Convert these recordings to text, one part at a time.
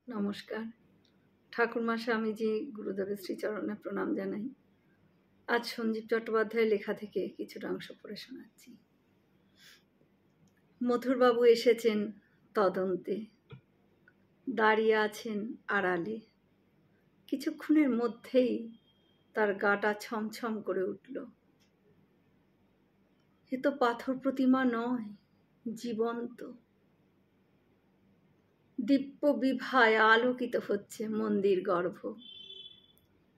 নমস্কার। ঠাকুরমা স্বামীজি গুরুদেবের শ্রীচরণে প্রণাম জানাই। আজ সঞ্জীব চট্টোপাধ্যায়ের লেখা থেকে কিছুটা অংশ পড়ে শোনাচ্ছি। মথুরবাবু এসেছেন তদন্তে, দাঁড়িয়ে আছেন আড়ালে। কিছুক্ষণের মধ্যেই তার গাটা ছমছম করে উঠল। এ তো পাথর প্রতিমা নয়, জীবন্ত। দিব্য বিভায় আলোকিত হচ্ছে মন্দির গর্ভ।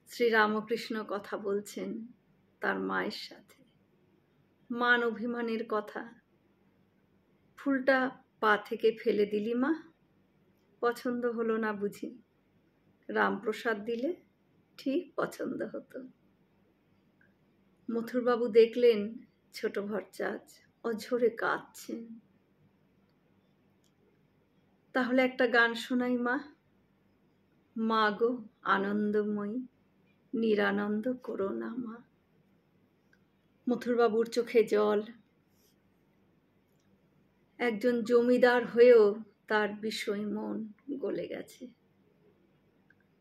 শ্রীরামকৃষ্ণ কথা বলছেন তার মায়ের সাথে, মান অভিমানের কথা। ফুলটা পা থেকে ফেলে দিলি মা? পছন্দ হলো না বুঝি? রামপ্রসাদ দিলে ঠিক পছন্দ হতো। মথুরবাবু দেখলেন ছোট ভট্টাচ অঝরে কাঁদছেন। তাহলে একটা গান শোনাই মা। মা গো আনন্দময়ী, নিরানন্দ করো না মা। মথুরবাবুর চোখে জল। একজন জমিদার হয়েও তার বিষয় মন গলে গেছে।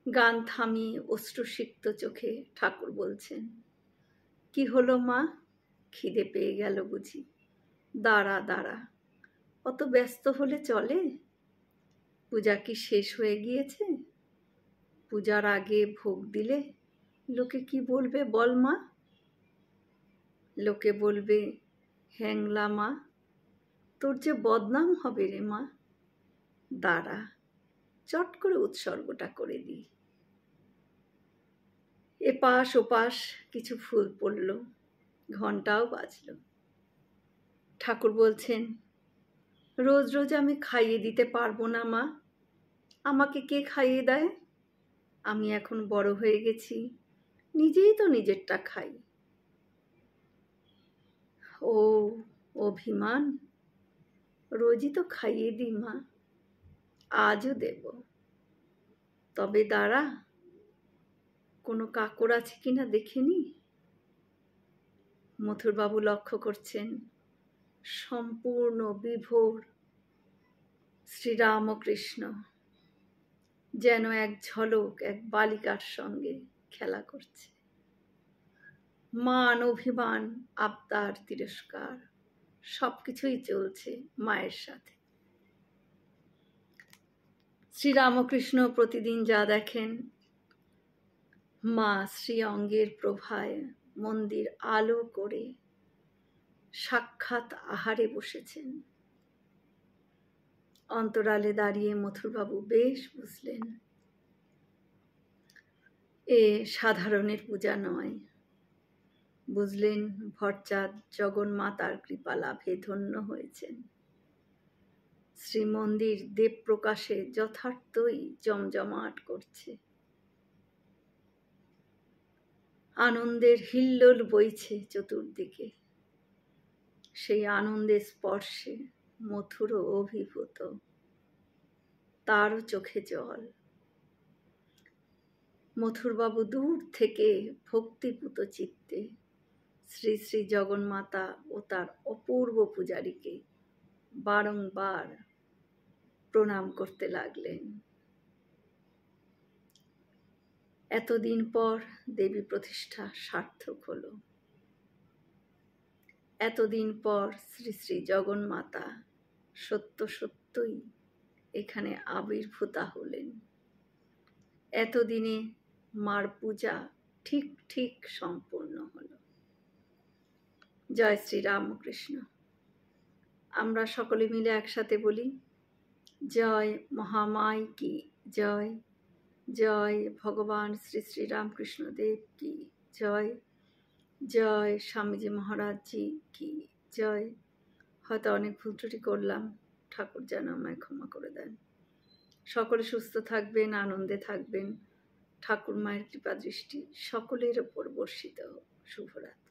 গান থামিয়ে অশ্রুসিক্ত চোখে ঠাকুর বলছেন, কি হলো মা? খিদে পেয়ে গেল বুঝি? দাঁড়া দাঁড়া, অত ব্যস্ত হলে চলে? পূজা কি শেষ হয়ে গিয়েছে? পূজার আগে ভোগ দিলে লোকে কি বলবে বল মা? লোকে বলবে, হ্যাংলা মা, তোর যে বদনাম হবে রে মা। দাঁড়া, চট করে উৎসর্গটা করে দিই। এপাশ ওপাশ কিছু ফুল পড়ল, ঘণ্টাও বাজল। ঠাকুর বলছেন, রোজ রোজ আমি খাইয়ে দিতে পারবো না মা। আমাকে কে খাইয়ে দেয়? আমি এখন বড় হয়ে গেছি, নিজেই তো নিজেরটা খাই। ও অভিমান, রোজই তো খাইয়ে দিই মা, আজও দেব। তবে দাঁড়া, কোনো কাকর আছে কিনা দেখে নি। মথুরবাবু লক্ষ্য করছেন সম্পূর্ণ বিভোর শ্রীরামকৃষ্ণ যেন এক ঝলক এক বালিকার সঙ্গে খেলা করছে। মান অভিমান আবদার তিরস্কার সবকিছুই চলছে মায়ের সাথে। শ্রীরামকৃষ্ণ প্রতিদিন যা দেখেন, মা শ্রী অঙ্গের প্রভায় মন্দির আলো করে সাক্ষাৎ আহারে বসেছেন। অন্তরালে দাঁড়িয়ে মথুরবাবু বেশ বুঝলেন, এ সাধারণের পূজা নয়। বুঝলেন ভট্টাচ জগন্মাতার কৃপা লাভে ধন্য হয়েছেন। শ্রীমন্দির দেবপ্রকাশে যথার্থই জমজমাট করছে। আনন্দের হিল্লোল বইছে চতুর্দিকে। সেই আনন্দের স্পর্শে মথুরও অভিভূত, তারও চোখে জল। মথুরবাবু দূর থেকে ভক্তিপূত চিত্তে শ্রী শ্রী জগন্মাতা ও তার অপূর্ব পূজারীকে বারংবার প্রণাম করতে লাগলেন। এতদিন পর দেবী প্রতিষ্ঠা সার্থক হলো। এতদিন পর শ্রী শ্রী জগন্মাতা সত্য সত্যই এখানে আবির্ভূতা হলেন। এতদিনে মার পূজা ঠিক ঠিক সম্পূর্ণ হলো। জয় শ্রী রামকৃষ্ণ। আমরা সকলে মিলে একসাথে বলি, জয় মহামাই কি জয়, জয় ভগবান শ্রী শ্রী রামকৃষ্ণ দেব কি জয়, জয় স্বামীজি মহারাজজি কি জয়। হয়তো অনেক ভুল ত্রুটি করলাম, ঠাকুর যেন আমায় ক্ষমা করে দেন। সকলে সুস্থ থাকবেন, আনন্দে থাকবেন। ঠাকুর মায়ের কৃপা দৃষ্টি সকলের ওপর বর্ষিত হোক। শুভরাত্রি।